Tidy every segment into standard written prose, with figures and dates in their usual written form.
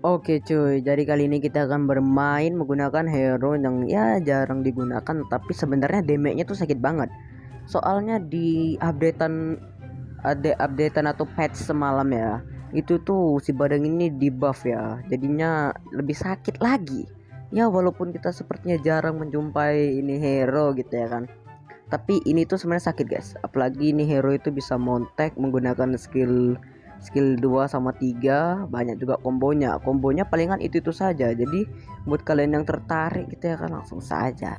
Oke cuy, jadi kali ini kita akan bermain menggunakan hero yang ya jarang digunakan, tapi sebenarnya damage-nya tuh sakit banget. Soalnya di ada updatean atau patch semalam ya, itu tuh si Badang ini di buff ya, jadinya lebih sakit lagi. Ya walaupun kita sepertinya jarang menjumpai ini hero gitu ya kan, tapi ini tuh sebenarnya sakit guys. Apalagi ini hero itu bisa montek menggunakan skill skill 2 sama 3, banyak juga kombonya palingan itu saja. Jadi buat kalian yang tertarik gitu ya kan, langsung saja.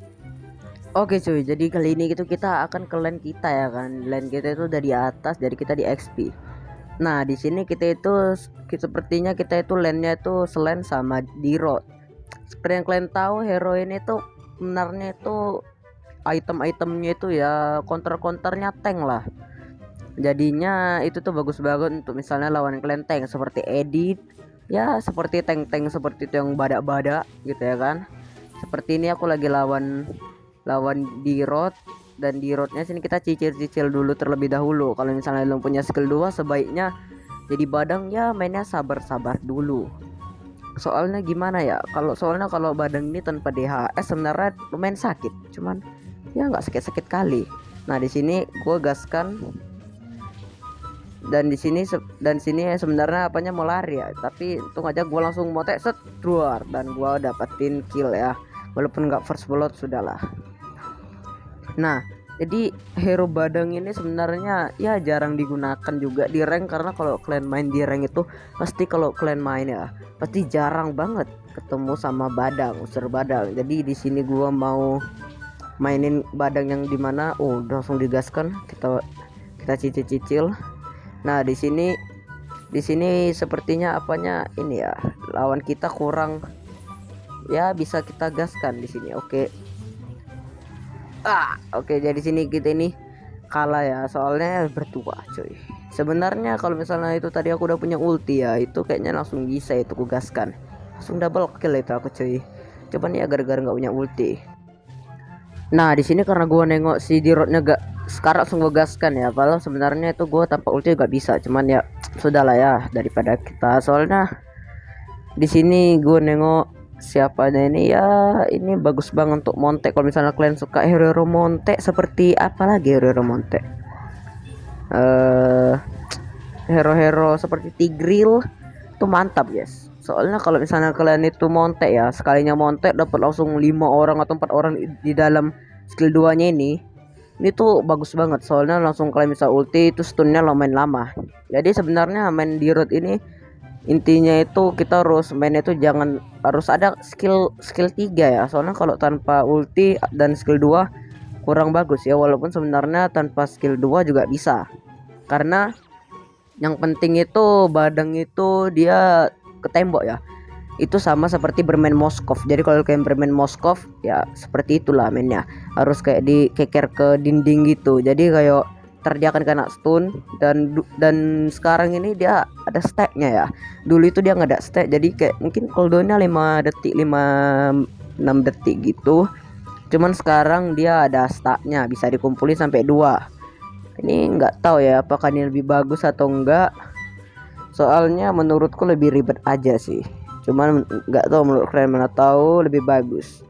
Oke cuy, jadi kali ini kita akan ke lane kita ya kan. Lane kita itu dari atas, dari kita di XP. Nah di sini sepertinya kita itu lane-nya itu selain sama di road. Seperti yang kalian tahu, hero ini tuh sebenarnya itu item-itemnya itu ya counter-counternya tank lah. Jadinya itu tuh bagus banget untuk misalnya lawan kalian tank seperti edit ya, seperti tank-tank seperti itu yang badak-badak gitu ya kan. Seperti ini aku lagi lawan lawan di road, dan di roadnya sini kita cicil-cicil dulu terlebih dahulu. Kalau misalnya belum punya skill 2, sebaiknya jadi badang ya mainnya sabar-sabar dulu. Soalnya gimana ya, kalau badang ini tanpa DHS sebenarnya lumayan sakit, cuman ya nggak sakit-sakit kali. Nah di sini gue gaskan, dan sini sebenarnya apanya mau lari ya, tapi untung aja gue langsung motek set druar, dan gue dapetin kill ya, walaupun nggak first blood sudahlah. Nah jadi hero badang ini sebenarnya ya jarang digunakan juga di rank, karena kalau kalian main di rank itu pasti, kalau kalian main ya pasti jarang banget ketemu sama badang, user badang. Jadi di sini gua mau mainin badang yang dimana udah langsung digaskan, kita cicil-cicil. Nah di sini sepertinya apanya ini ya, lawan kita kurang ya, bisa kita gaskan di sini. Oke, jadi sini kita ini kalah ya, soalnya bertuah cuy. Sebenarnya kalau misalnya itu tadi aku udah punya ulti ya, itu kayaknya langsung bisa itu ku gaskan, langsung double kill itu aku cuy. Cuman ya gara-gara nggak punya ulti. Nah di sini karena gua nengok si dirotnya gak sekarang, langsung gua gaskan ya. Padahal sebenarnya itu gua tanpa ulti juga bisa, cuman ya sudahlah ya, daripada kita. Soalnya di sini gua nengok siapanya ini ya, ini bagus banget untuk montek. Kalau misalnya kalian suka hero montek, seperti apa lagi hero montek, hero-hero seperti Tigreal itu mantap guys. Soalnya kalau misalnya kalian itu montek ya, sekalinya montek dapat langsung 5 orang atau 4 orang di dalam skill 2 nya ini tuh bagus banget. Soalnya langsung kalian bisa ulti, itu stunnya lumayan lama. Jadi sebenarnya main di road ini intinya itu kita harus mainnya itu jangan harus ada skill 3 ya. Soalnya kalau tanpa ulti dan skill 2 kurang bagus ya, walaupun sebenarnya tanpa skill 2 juga bisa. Karena yang penting itu badang itu dia ke tembok ya. Itu sama seperti bermain Moskov. Jadi kalau kalian bermain Moskov ya seperti itulah mainnya. Harus kayak dikeker ke dinding gitu. Jadi kayak dia akan kena stun, dan sekarang ini dia ada stacknya ya. Dulu itu dia nggak ada stack, jadi kayak mungkin cooldownnya 5 detik, 5-6 detik gitu. Cuman sekarang dia ada stacknya, bisa dikumpulin sampai 2. Ini nggak tahu ya apakah ini lebih bagus atau enggak. Soalnya menurutku lebih ribet aja sih. Cuman nggak tahu menurut kalian mana tahu lebih bagus.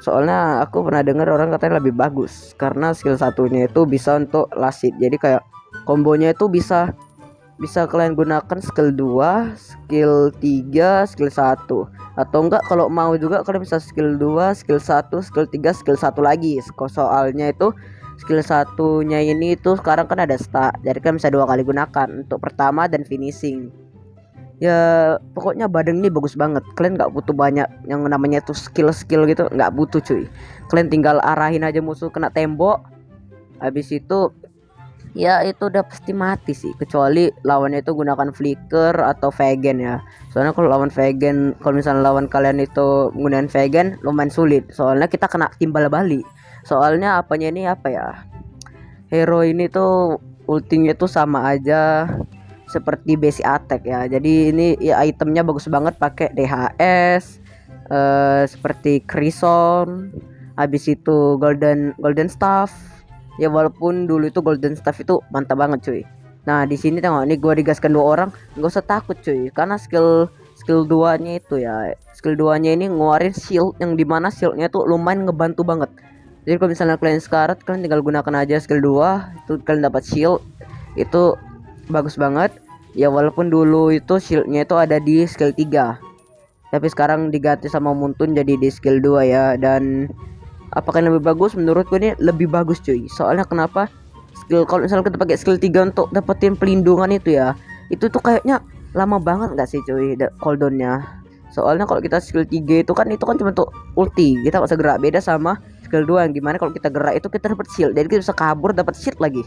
Soalnya aku pernah dengar orang katanya lebih bagus karena skill satunya itu bisa untuk last hit. Jadi kayak kombonya itu bisa kalian gunakan skill 2, skill 3, skill 1. Atau enggak kalau mau juga kalian bisa skill 2, skill 1, skill 3, skill 1 lagi. Soalnya itu skill satunya ini itu sekarang kan ada stack. Jadi kan bisa 2 kali gunakan untuk pertama dan finishing. Ya pokoknya badang ini bagus banget. Kalian nggak butuh banyak yang namanya tuh skill gitu, nggak butuh cuy. Kalian tinggal arahin aja musuh kena tembok, habis itu ya itu udah pasti mati sih, kecuali lawannya itu gunakan flicker atau vegan ya. Soalnya kalau lawan vegan, kalau misalnya lawan kalian itu menggunakan vegan lumayan sulit, soalnya kita kena timbal balik. Soalnya apanya ini apa ya, hero ini tuh ultinya tuh sama aja seperti basic attack ya. Jadi ini ya itemnya bagus banget pakai DHS, seperti Crimson, habis itu golden staff. Ya walaupun dulu itu golden staff itu mantap banget cuy. Nah di sini tengok, ini gua digaskan 2 orang, nggak usah takut cuy, karena skill skill 2-nya itu ya. Skill 2-nya ini ngeluarin shield yang dimana shieldnya tuh lumayan ngebantu banget. Jadi kalau misalnya kalian sekarat, kalian tinggal gunakan aja skill 2 itu kalian dapat shield. Itu bagus banget. Ya walaupun dulu itu shieldnya itu ada di skill 3. Tapi sekarang diganti sama Muntun jadi di skill 2 ya. Dan apakah yang lebih bagus? Menurutku ini lebih bagus cuy. Soalnya kenapa? Skill kalau misalnya kita pakai skill 3 untuk dapetin pelindungan itu ya. Itu tuh kayaknya lama banget nggak sih cuy cooldownnya. Soalnya kalau kita skill 3 itu kan cuma untuk ulti, kita nggak usah gerak. Beda sama skill 2 yang gimana kalau kita gerak itu kita dapat shield, jadi kita bisa kabur dapat shield lagi.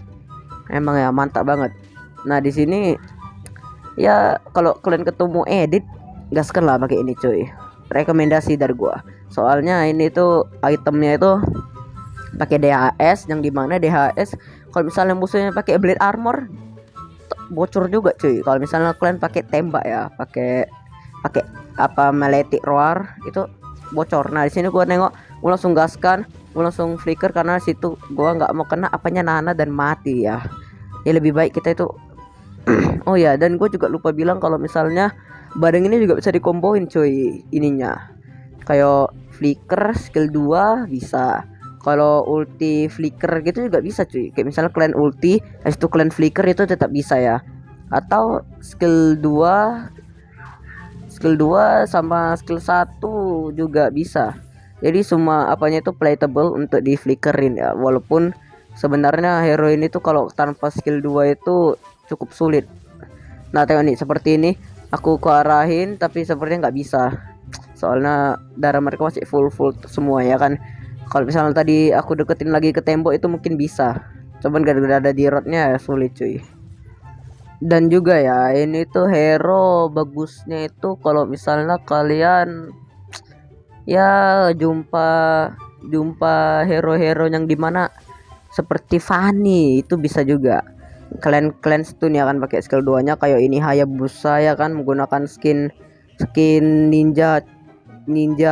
Emang ya mantap banget. Nah di sini ya kalau kalian ketemu edit gaskan lah pakai ini cuy. Rekomendasi dari gua. Soalnya ini tuh itemnya itu pakai DHS, yang dimana DHS kalau misalnya musuhnya pakai blade armor bocor juga cuy. Kalau misalnya kalian pakai tembak ya, pakai apa meletik roar itu bocor. Nah di sini gua nengok, gua langsung gaskan, gua langsung flicker karena situ gua nggak mau kena apanya Nana dan mati ya. Ya lebih baik kita itu oh ya, dan gue juga lupa bilang kalau misalnya badang ini juga bisa dikomboin cuy ininya. Kayak flicker skill 2 bisa. Kalau ulti flicker gitu juga bisa cuy. Kayak misalnya kalian ulti, habis itu kalian flicker itu tetap bisa ya. Atau skill 2 sama skill 1 juga bisa. Jadi semua apanya itu playable untuk di flickerin ya. Walaupun sebenarnya hero ini tuh kalau tanpa skill 2 itu cukup sulit. Nah tengok nih seperti ini, aku arahin tapi sepertinya nggak bisa. Soalnya darah mereka masih full semua ya kan. Kalau misalnya tadi aku deketin lagi ke tembok itu mungkin bisa. Cuman gara-gara ada di rodnya ya sulit cuy. Dan juga ya ini tuh hero bagusnya itu kalau misalnya kalian ya jumpa hero-hero yang dimana seperti Fanny itu bisa juga kalian stun ya kan pakai skill 2 nya. Kayak ini Hayabusa ya kan, menggunakan skin ninja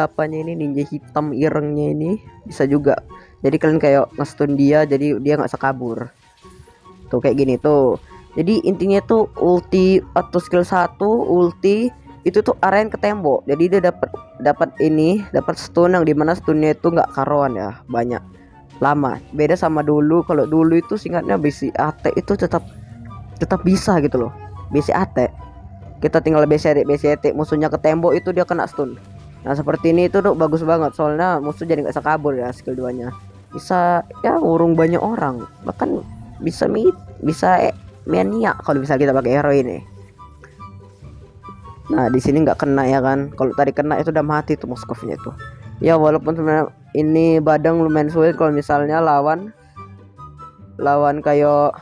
apanya ini, ninja hitam irengnya ini bisa juga. Jadi kalian kayak nge-stun dia, jadi dia nggak bisa kabur tuh kayak gini tuh. Jadi intinya tuh ulti atau skill 1 ulti itu tuh arahin ke tembok, jadi dia dapat stun yang dimana stunnya itu nggak karuan ya, banyak lama. Beda sama dulu, kalau dulu itu singkatnya basic AT itu tetap bisa gitu loh. Basic AT kita tinggal BCT musuhnya ke tembok itu dia kena stun. Nah seperti ini itu tuh bagus banget, soalnya musuh jadi nggak bisa kabur ya. Skill 2 nya bisa ya ngurung banyak orang, bahkan bisa mania kalau bisa kita pakai hero ini. Nah di sini nggak kena ya kan, kalau tadi kena itu udah mati tuh Moskovnya itu ya. Walaupun sebenarnya ini badang lumayan sulit kalau misalnya lawan kayak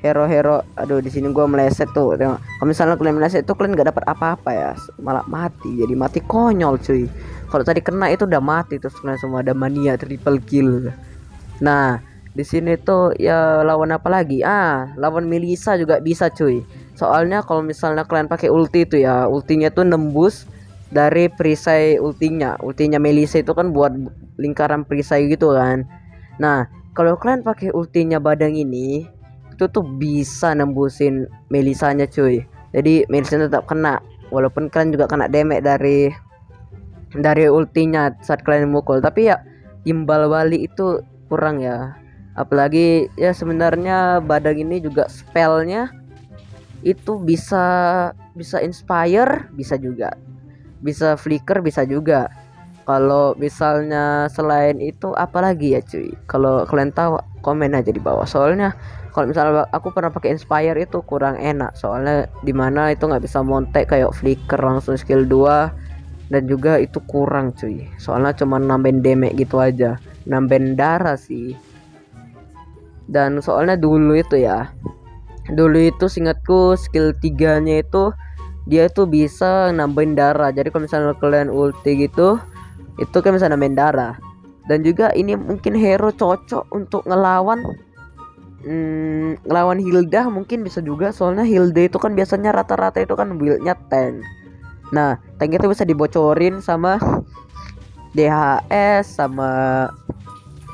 hero-hero. Aduh di sini gua meleset tuh. Tengok. Kalau misalnya kalian meleset itu kalian nggak dapat apa-apa ya, malah mati. Jadi mati konyol cuy. Kalau tadi kena itu udah mati terus kalian semua ada mania triple kill. Nah di sini tuh ya lawan apa lagi? Lawan Melissa juga bisa cuy. Soalnya kalau misalnya kalian pakai ulti itu ya, ultinya tuh nembus dari perisai ultinya Melissa itu kan buat lingkaran perisai gitu kan. Nah kalau kalian pakai ultinya badang ini itu tuh bisa nembusin Melissanya cuy. Jadi Melissa tetap kena walaupun kalian juga kena damage dari ultinya saat kalian mukul. Tapi ya imbal balik itu kurang ya. Apalagi ya sebenarnya badang ini juga spellnya itu bisa inspire, bisa juga bisa flicker, bisa juga. Kalau misalnya selain itu apalagi ya cuy, kalau kalian tahu komen aja di bawah. Soalnya kalau misalnya aku pernah pakai inspire itu kurang enak, soalnya dimana itu nggak bisa montek kayak flicker langsung skill 2. Dan juga itu kurang cuy, soalnya cuma nambahin damage gitu aja, nambahin darah sih. Dan soalnya dulu itu seingatku skill 3 nya itu dia itu bisa nambahin darah. Jadi kalau misalnya kalian ulti gitu itu kan bisa nambahin darah. Dan juga ini mungkin hero cocok untuk ngelawan Hilda mungkin bisa juga. Soalnya Hilda itu kan biasanya rata-rata itu kan buildnya tank. Nah tank itu bisa dibocorin sama DHS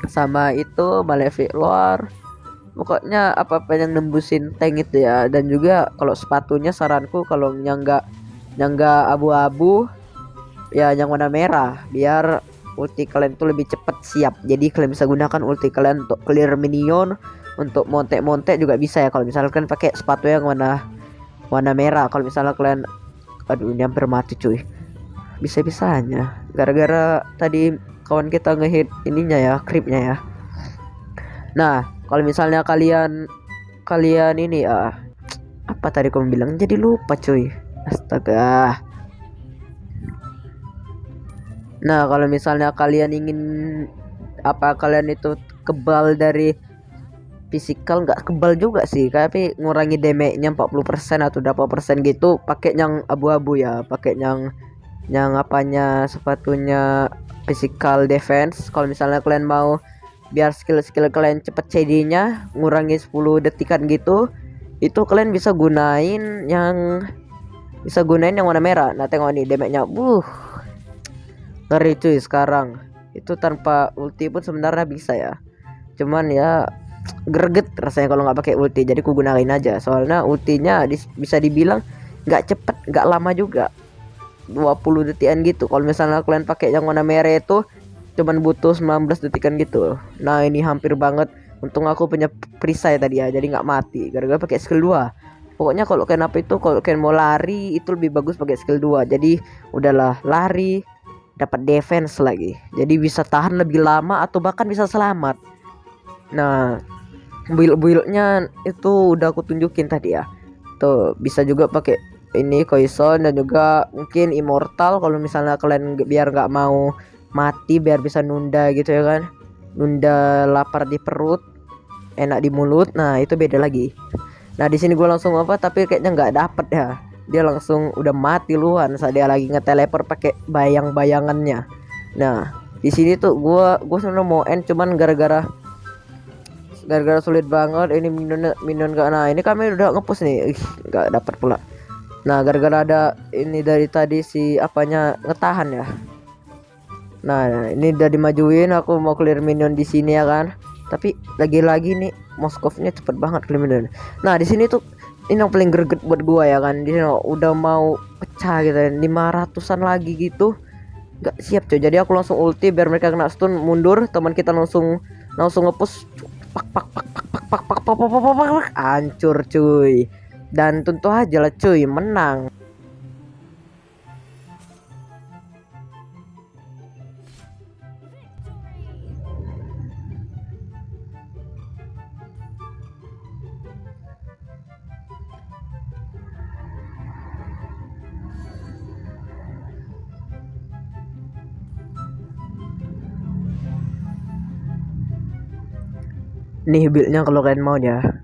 sama itu Malefic Lore. Pokoknya apa-apa yang nembusin tank itu ya. Dan juga kalau sepatunya saranku kalau yang nggak yang enggak abu-abu, ya yang warna merah, biar ulti kalian tuh lebih cepat siap. Jadi kalian bisa gunakan ulti kalian untuk clear minion, untuk montek-montek juga bisa ya kalau misalkan pakai sepatu yang warna warna merah. Kalau misalnya kalian, aduh ini hampir mati cuy, bisa-bisanya gara-gara tadi kawan kita ngehit ininya ya, creepnya ya. Nah kalau misalnya kalian kalian ini apa tadi kamu bilang, jadi lupa cuy, astaga. Nah kalau misalnya kalian ingin apa, kalian itu kebal dari fisikal, nggak kebal juga sih, tapi ngurangi damage-nya 40% atau berapa persen gitu, pakai yang abu-abu ya, pakai yang apanya, sepatunya physical defense. Kalau misalnya kalian mau biar skill-skill kalian cepet CD-nya ngurangi 10 detikan gitu, itu kalian bisa gunain yang warna merah. Nah tengok nih damage-nya, ngeri cuy. Sekarang itu tanpa ulti pun sebenarnya bisa ya, cuman ya greget rasanya kalau nggak pakai ulti, jadi ku gunain aja. Soalnya ultinya bisa dibilang nggak cepet, nggak lama juga, 20 detikan gitu. Kalau misalnya kalian pakai yang warna merah itu cuman butuh 19 detikan gitu. Nah ini hampir banget, untung aku punya perisai tadi ya, jadi nggak mati gara-gara pakai skill 2. Pokoknya kalau kalian apa itu, kalau kalian mau lari itu lebih bagus pakai skill 2. Jadi udahlah, lari dapat defense lagi, jadi bisa tahan lebih lama atau bahkan bisa selamat. Nah build-buildnya itu udah aku tunjukin tadi ya, tuh bisa juga pakai ini Poison dan juga mungkin Immortal kalau misalnya kalian biar nggak mau mati, biar bisa nunda gitu ya kan, nunda lapar di perut, enak di mulut. Nah itu beda lagi. Nah di sini gue langsung apa, tapi kayaknya nggak dapet ya, dia langsung udah mati luan saat dia lagi nge-teleport pakai bayang-bayangannya. Nah di sini tuh gue sebenarnya mau end, cuman gara-gara sulit banget ini minion gak. Nah ini kami udah ngepush nih, nggak dapat pula. Nah gara-gara ada ini dari tadi si apanya ngetahan ya. Nah ini udah dimajuin, aku mau clear minion di sini ya kan, tapi lagi-lagi nih Moskovnya cepet banget clear minion. Nah di sini tuh ini yang paling greget buat gua ya kan, di sini udah mau pecah gitu, 500-an lagi gitu, nggak siap coy. Jadi aku langsung ulti biar mereka kena stun, mundur, teman kita langsung ngepush, pak pak pak pak pak pak pak pak pak pak pak pak, hancur cuy. Dan tentu aja lah cuy, menang. Nih buildnya kalau kalian mau ya,